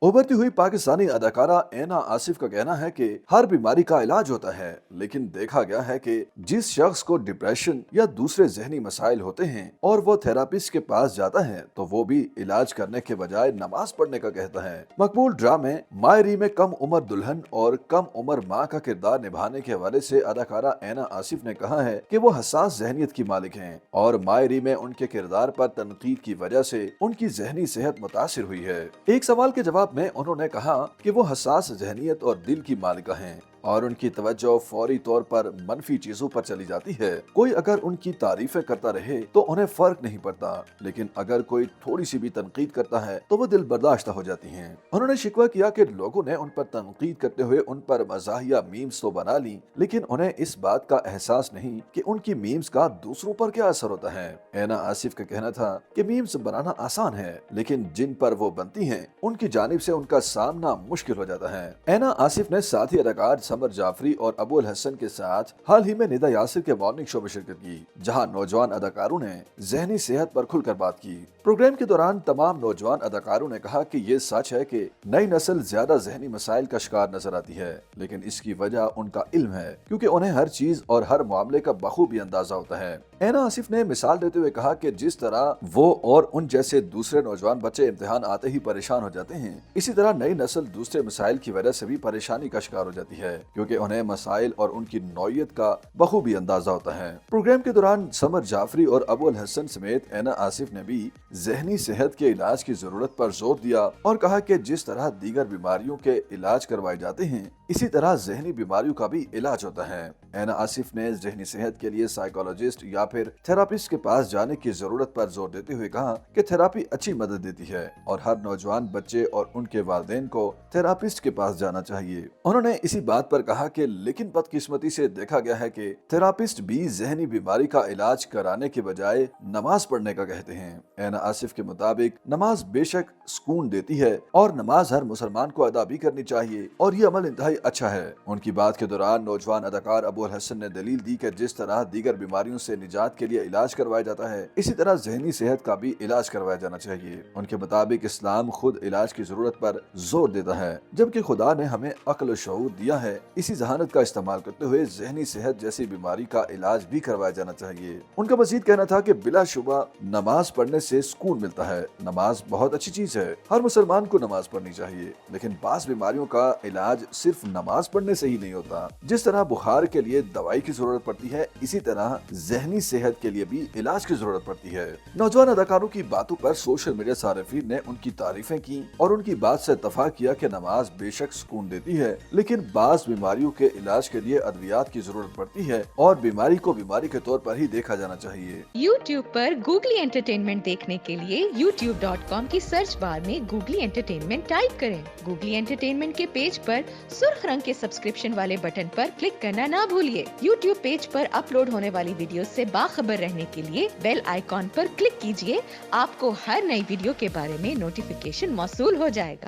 उभरती हुई पाकिस्तानी अदाकारा ऐना आसिफ का कहना है कि हर बीमारी का इलाज होता है, लेकिन देखा गया है कि जिस शख्स को डिप्रेशन या दूसरे जहनी मसाइल होते हैं और वो थेरापिस्ट के पास जाता है तो वो भी इलाज करने के बजाय नमाज पढ़ने का कहता है। मकबूल ड्रामे मायरी में कम उम्र दुल्हन और कम उम्र माँ का किरदार निभाने के हवाले से अदाकारा ऐना आसिफ ने कहा है कि वो हसास जहनीत की मालिक हैं और मायरी में उनके किरदार पर तनकीद की वजह से उनकी जहनी सेहत मुतासिर हुई है। एक सवाल के जवाब में उन्होंने कहा कि वो हसास जहनियत और दिल की मालिका हैं और उनकी तवज्जो फौरी तौर पर मनफी चीजों पर चली जाती है। कोई अगर उनकी तारीफें करता रहे तो उन्हें फर्क नहीं पड़ता, लेकिन अगर कोई थोड़ी सी भी तनकीद करता है तो वो दिल बर्दाश्त हो जाती हैं। उन्होंने शिकवा किया कि लोगों ने उन पर तनकीद करते हुए उन पर मज़ाहिया मीम्स तो बना ली, लेकिन उन्हें इस बात का एहसास नहीं कि उनकी मीम्स का दूसरों पर क्या असर होता है। ऐना आसिफ का कहना था कि मीम्स बनाना आसान है, लेकिन जिन पर वो बनती हैं उनकी जानिब से उनका सामना मुश्किल हो जाता है। ऐना आसिफ ने साथी अदाकार समर जाफरी और अबुल हसन के साथ हाल ही में निदा यासिर के मॉर्निंग शो में शिरकत की, जहां नौजवान अदाकारों ने जहनी सेहत पर खुलकर बात की। प्रोग्राम के दौरान तमाम नौजवान अदाकारों ने कहा कि ये सच है कि नई नस्ल ज्यादा जहनी मसाइल का शिकार नजर आती है, लेकिन इसकी वजह उनका इल्म है, क्योंकि उन्हें हर चीज और हर मामले का बखूबी अंदाजा होता है। ऐना आसिफ ने मिसाल देते हुए कहा कि जिस तरह वो और उन जैसे दूसरे नौजवान बच्चे इम्तिहान आते ही परेशान हो जाते हैं, इसी तरह नई नस्ल दूसरे मसाइल की वजह से भी परेशानी का शिकार हो जाती है, क्योंकि उन्हें मसाइल और उनकी नौयत का बखूबी अंदाजा होता है। प्रोग्राम के दौरान समर जाफरी और अबुल हसन समेत ऐना आसिफ ने भी जहनी सेहत के इलाज की जरूरत पर जोर दिया और कहा कि जिस तरह दीगर बीमारियों के इलाज करवाए जाते हैं, इसी तरह जहनी बीमारियों का भी इलाज होता है। ऐना आसिफ ने जहनी सेहत के लिए साइकोलॉजिस्ट या फिर थेरापिस्ट के पास जाने की जरूरत पर जोर देते हुए कहा कि थेरापी अच्छी मदद देती है और हर नौजवान बच्चे और उनके वालिदैन को थेरापिस्ट के पास जाना चाहिए। उन्होंने इसी बात पर कहा कि लेकिन बदकिस्मती से देखा गया है कि थेरापिस्ट भी जहनी बीमारी का इलाज कराने के बजाय नमाज पढ़ने का कहते हैं। ऐना आसिफ के मुताबिक नमाज बेशक सुकून देती है और नमाज हर मुसलमान को अदा भी करनी चाहिए और ये अमल इंतहाई अच्छा है। उनकी बात के दौरान नौजवान अदाकार अबुल हसन ने दलील दी कि जिस तरह दीगर बीमारियों से निजात के लिए इलाज करवाया जाता है, इसी तरह जहनी सेहत का भी इलाज करवाया जाना चाहिए। उनके मुताबिक इस्लाम खुद इलाज की जरूरत पर जोर देता है, जबकि खुदा ने हमें अक्ल और शऊर दिया है। इसी जहानत का इस्तेमाल करते हुए जहनी सेहत जैसी बीमारी का इलाज भी करवाया जाना चाहिए। उनका मजीद कहना था कि बिलाशुबा नमाज पढ़ने से सुकून मिलता है। नमाज बहुत अच्छी चीज है, हर मुसलमान को नमाज पढ़नी चाहिए, लेकिन बास बीमारियों का इलाज सिर्फ नमाज पढ़ने से ही नहीं होता। जिस तरह बुखार के लिए दवाई की जरूरत पड़ती है, इसी तरह जहनी सेहत के लिए भी इलाज की जरूरत पड़ती है। नौजवान अदाकारों की बातों पर सोशल मीडिया सारिफीन ने उनकी तारीफें की और उनकी बात से इत्तफाक किया कि नमाज बेशक सुकून देती है, लेकिन बास बीमारियों के इलाज के लिए अद्वियात की जरूरत पड़ती है और बीमारी को बीमारी के तौर पर ही देखा जाना चाहिए। YouTube पर गूगली एंटरटेनमेंट देखने के लिए youtube.com की सर्च बार में गूगली एंटरटेनमेंट टाइप करें। गूगली एंटरटेनमेंट के पेज पर सुर्ख रंग के सब्सक्रिप्शन वाले बटन पर क्लिक करना ना भूलिए। YouTube पेज पर अपलोड होने वाली वीडियो से बाखबर रहने के लिए बेल आइकॉन पर क्लिक कीजिए। आपको हर नई वीडियो के बारे में नोटिफिकेशन मौसूल हो जाएगा।